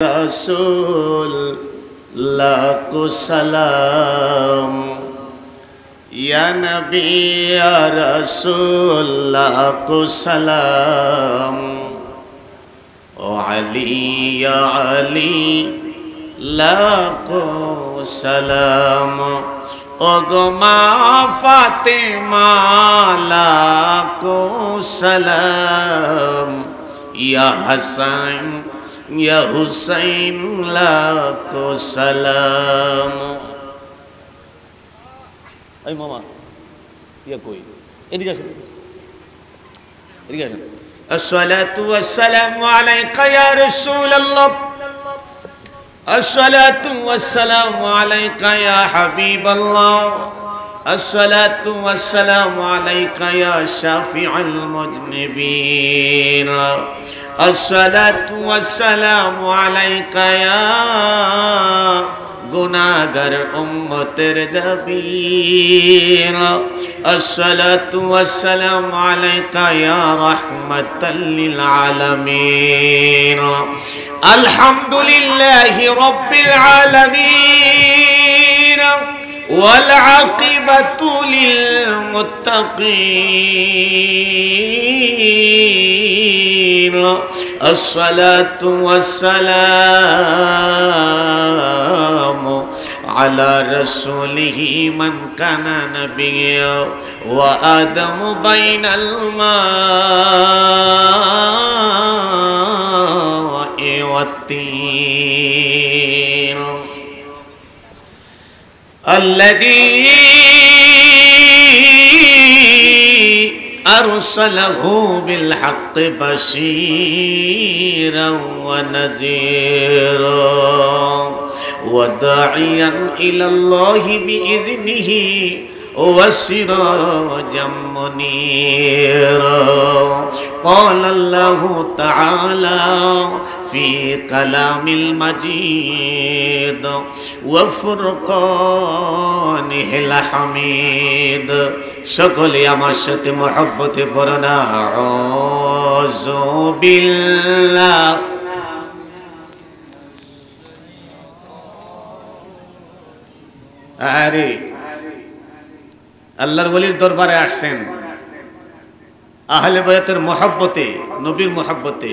रसूल लाको सलाम या नबी या रसूल लाको सलाम ओ अली या अली लाको सलाम ओ गोमा फातिमा लाको सलाम या हसन या हुसैन लाको सलाम। अरे मामा या कोई इधर अस्सलातु वस्सलामु अलैका या रसूल अल्लाह, अस्सलातु वस्सलामु अलैका या हबीब अल्लाह, अस्सलातु वस्सलामु अलैका या शाफिअल मुज़निबीन, अस्सलातु वस्सलामु अलैका या गुनाहगार उम्मतेर जबीर, अस्सलातु वस्सलामु अलैका या रहमतल लिल आलमीन, अल्हम्दुलिल्लाहि रब्बिल आलमीन वल आक़िबतु लिल मुत्तक़ीन, अस्सलातु वस्सलामु अला रसूलिही मन काना नबिय्या व आदमु बैनल मा'i वत्तीन अल्लज़ी अरसलहु बिल हक़्क़ि बशीरन व नज़ीरा व दाइयन इलल्लाहि बिइज़्निही व सिराजम मुनीरा। क़ाल अल्लाहु तआला फ़ी कलामिल मजीद व फ़ुरक़ानिहिल हमीद। सकले आमार साथे मोहब्बते पढ़ो ना आऊज़ु बिल्लाह। अरे আল্লাহর ওলির দরবারে আসছেন আহলে বায়াতের মহব্বতে, নবীর মহব্বতে,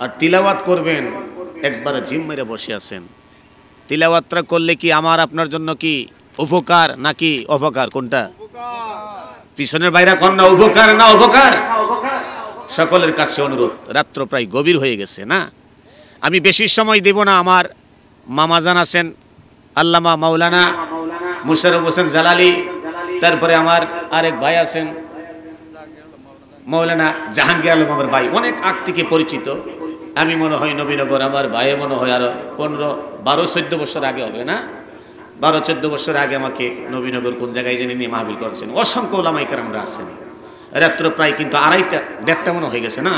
আর তিলাওয়াত করবেন, একবার জিম মেরে বসে আছেন। তিলাওয়াতটা করলে কি আমার আপনার জন্য কি উপকার নাকি অপকার? কোনটা? পিছনের বাইরা কোন না উপকার না অপকার? সকলের কাছে অনুরোধ, রাত্র প্রায় গভীর হয়ে গেছে না, আমি বেশি সময় দেব না। আমার মামাজান আছেন আল্লামা মাওলানা মুশাররফ হোসেন জালালি, তারপরে আমার আরেক ভাই আছেন মৌলানা জাহাঙ্গীর আলম, আমার ভাই অনেক আগ থেকে পরিচিত। আমি মনে হয় নবীনগর, আমার ভাই মনে হয় আরো 15-12-14 বছর আগে হবে না, 12-14 বছর আগে আমাকে নবীনগর কোন জায়গায় জেনে নিয়ে মাহফিল করছেন। অসংখ্য ওলামায়ে কেরামরা আছেন। রাত্র প্রায় কিন্তু 2:30 মনে হয়ে গেছে না,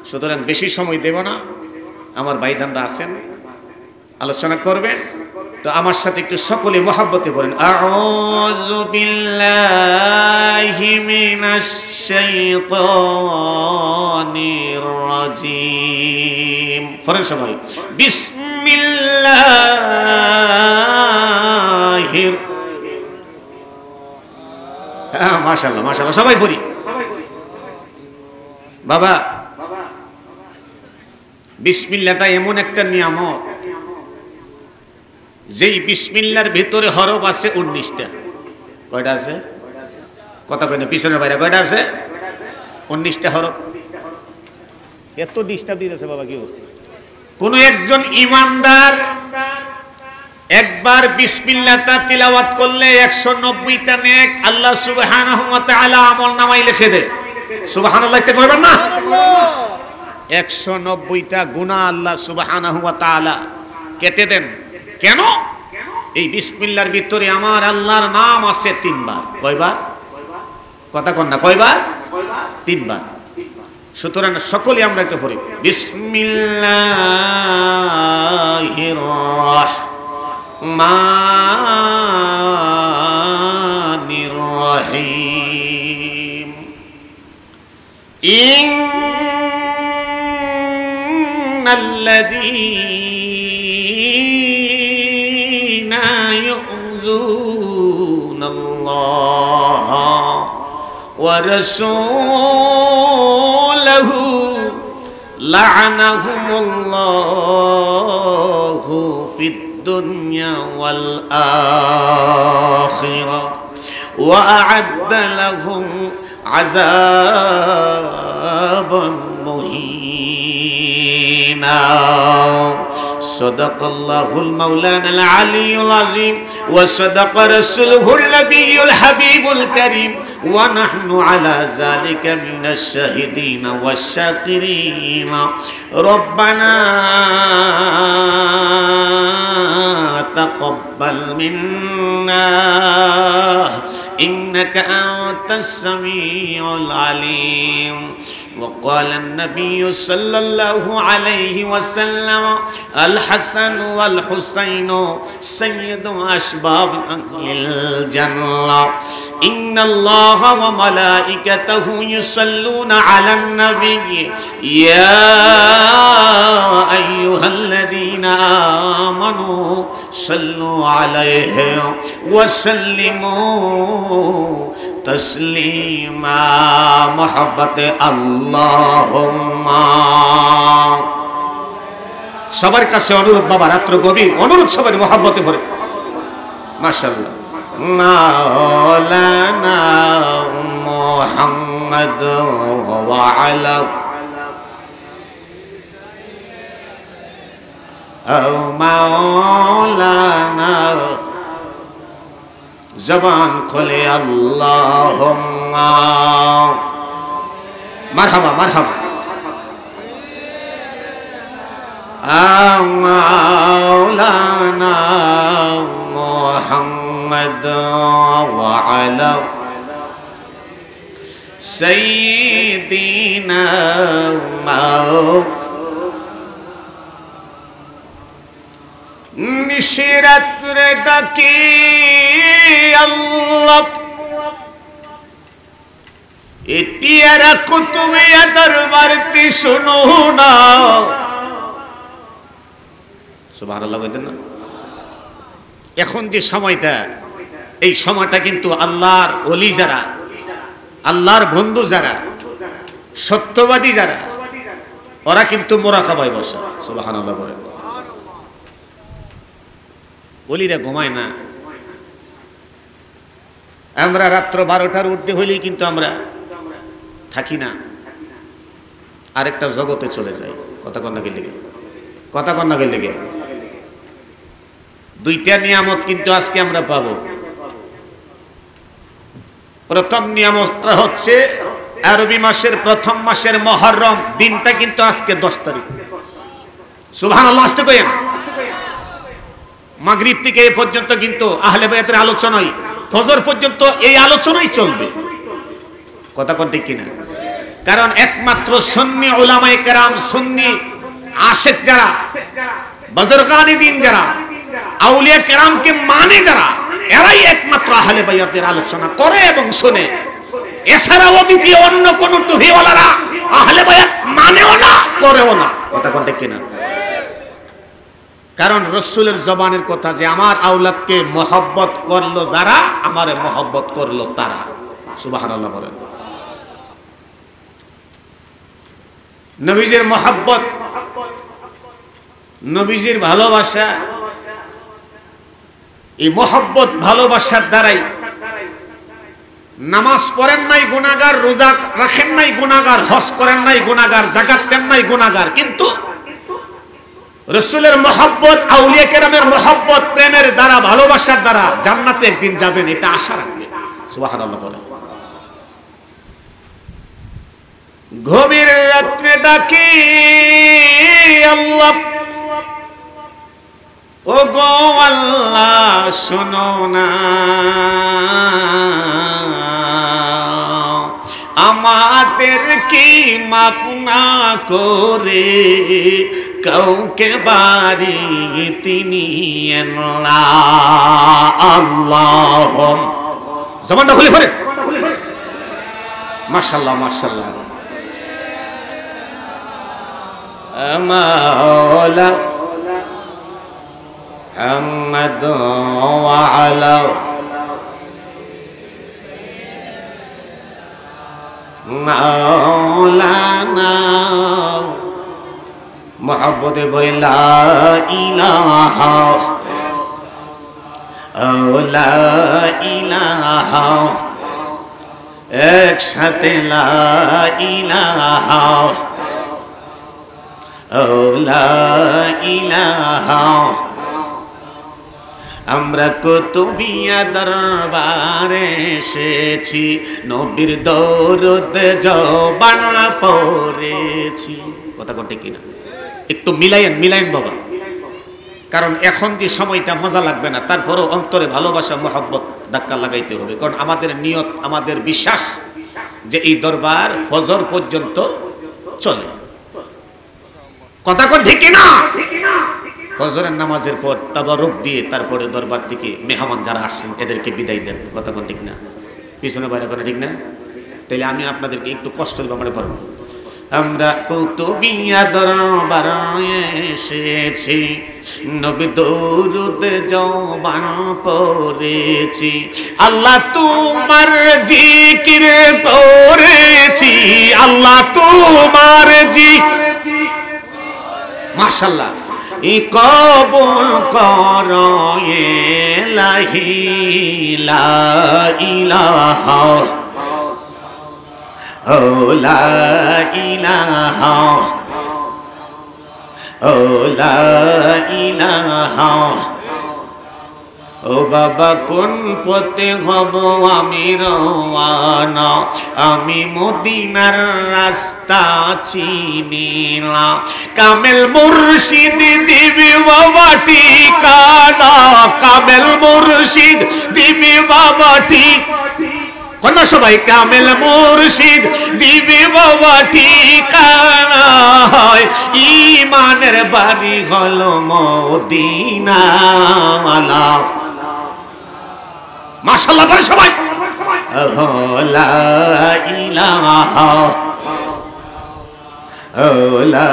সুতরাং বেশি সময় দেব না। আমার ভাইজানরা আছেন, আলোচনা করবেন, তো আমার সাথে একটু সকলে মহব্বতে বলেন আউযু বিল্লাহি মিনাশ শাইতানির রাজিম। পড়েন সবাই বিসমিল্লাহির। মাশাআল্লাহ মাশাআল্লাহ, সবাই পড়ি বাবা। বিসমিল্লাহটা এমন একটা নিয়ামত, যেই বিসমিল্লাহর ভিতরে হরফ আছে 19টা। কয়টা আছে? কথা কয় না, পিছনের বাইরে কয়টা আছে? 19টা হরফ। এত ডিস্টার্ব দিতেছে বাবা কি? কোন একজন ইমানদার একবার বিসমিল্লাহটা তিলাওয়াত করলে 190টা নেক আল্লাহ সুবহানাহু ওয়া তাআলা আমলনামায় লিখে দেয়। সুবহানাল্লাহ এটা কইবেন না? 190টা গুনাহ আল্লাহ সুবহানাহু ওয়া তাআলা কেটে দেন। কেন? এই বিসমিল্লাহর ভিতরে আমার আল্লাহর নাম আছে 3 বার। কয়বার? কথা কন না, কয়বার? 3 বার। সুতরাং সকলে আমরা একটু পড়ি বিসমিল্লাহির রাহমানির রহিম। إن الذين يؤذون الله ورسوله لعنهم الله في الدنيا والآخرة وأعد لهم عذابا مهينا صدق الله المولانا العلي العظيم وصدق رسوله النبي الحبيب الكريم ونحن على ذلك من الشاهدين والشاكرين ربنا تقبل منا إنك أنت السميع العليم وقال النبي صلى الله عليه وسلم الحسن والحسين سيد أشباب أهل الجنة إن الله وملائكته يصلون على النبي يا أيها الذين آمنوا صلوا عليه وسلموا تسليما محبت اللهم সবার কাছে অনুরোধ বাবা রাত্র গভীর অনুরোধ সবার মহব্বতে ভরে মাশাআল্লাহ মাওলানা মুহাম্মদ ওয়া আলা মাওলানা জবান খুলে আল্লাহুম্মা মারহাবা মারহাবা মাওলানা মুহাম্মদ ওয়া আলা সাইয়্যিদিনা নিশিরাত্রে ডাকি আল্লাহ এটিয়া রাখো তুমি দরবারতে শোনো না সুবহানাল্লাহ বলেন না এখন যে সময়টা এই সময়টা কিন্তু আল্লাহর ওলি যারা আল্লাহর বন্ধু যারা সত্যবাদী যারা ওরা কিন্তু মুরাকাবায় বসে সুবহানাল্লাহ বলেন ওলিরা ঘুমায় না আমরা রাত্র 12টার ঊর্ধ্বে হইলেই কিন্তু আমরা থাকি না আরেকটা জগতে চলে যাই কথা কন্যাকে লেগে কথা কন্যাকে লেগে দুইটা নিয়ামত কিন্তু আজকে আমরা পাবো প্রথম নিয়ামতটা হচ্ছে আরবি মাসের প্রথম মাসের মুহররম দিনটা কিন্তু আজকে 10 তারিখ সুবহানাল্লাহ আসতে কইেন মাগরিব থেকে এই পর্যন্ত কিন্তু আহলে বায়াতের আলোচনাই ফজর পর্যন্ত এই আলোচনাই চলবে কথা কোন ঠিক কিনা কারণ একমাত্র সুন্নি উলামায়ে কেরাম সুন্নি আশিক যারা বুজুর্গানে দ্বীন যারা আউলিয়া কেরামকে মানে যারা এরাই একমাত্র আহলে বায়াতের আলোচনা করে এবং শুনে এছাড়া অদ্বিতীয় অন্য কোন টুহিওয়ালারা আহলে বায়াত মানেও না করেও না কথা কোন ঠিক কিনা কারণ রাসূলের জবানের কথা যে আমার আওলাদকে মহব্বত করলো যারা আমারে মহব্বত করলো তারা সুবহানাল্লাহ বলেন নবীজির মহব্বত নবীজির ভালোবাসা এই মহব্বত ভালোবাসার দ্বারাই নামাজ পড়েন নাই গুনাহগার রোজা রাখেন নাই গুনাহগার হজ করেন নাই গুনাহগার যাকাত দেন নাই গুনাহগার কিন্তু রাসূলের মহব্বত আউলিয়া কেরামের মহব্বত প্রেমের দ্বারা ভালোবাসার দ্বারা জান্নাতে একদিন যাবেন এটা আশা রাখবেন সুবহানাল্লাহ বলেন গভীর রাতে ডাকি আল্লাহ ও গো আল্লাহ শোনো না আমাদের কি মাফ না করে কাউকে বাড়ি তিনি আল্লাহ জবানটা খুলে পড়ে মাশাআল্লাহ মাশাআল্লাহ মাওলা محمد وعلى مولانا محبت بر لا إله لا إله ایک ساتھ لا إله لا إله আমরা কুতুবিয়া দরবারে এসেছি নবীর দরুদ জবান পড়েছি কথা কোনটা কিনা একটু মিলায়েন বাবা কারণ এখন যে সময়টা মজা লাগবে না তারপরও অন্তরে ভালোবাসা মহব্বত ধাক্কা লাগাইতে হবে কারণ আমাদের নিয়ত আমাদের বিশ্বাস যে এই দরবার ফজর পর্যন্ত চলে কথা কোন ঠিক কিনা ফজরের নামাজের পর তাবারুক দিয়ে তারপরে দরবার থেকে মেহমান যারা আসছেন এদেরকে বিদায় দেন কথা কোন ঠিক না পিছনে বাইরে কথা ঠিক না তাইলে আমি আপনাদেরকে একটু কষ্টের ব্যাপারে বলবো আমরা কুতুবিয়া দরবারে এসেছি নবী দরুদ জবান পড়েছি আল্লাহ তোমার জিকির করেছি আল্লাহ তোমার মাশাআল্লাহ কবুল করো ইলাহি লা ইলাহা লা ইলাহা লা ইলাহা ও বাবা কোন পথে হব আমি রওয়ানা আমি মদিনার রাস্তা চিনি না কামেল মুর্শিদ দিবি বাবা ঠিকানা কামেল মুর্শিদ দিবি বাবা কোন সবাই কামেল মুর্শিদ দিবি বাবা ঠিকানা ইমানের বাড়ি হলো মদিনা মাশাআল্লাহ বলে সবাই লা ইলাহা লা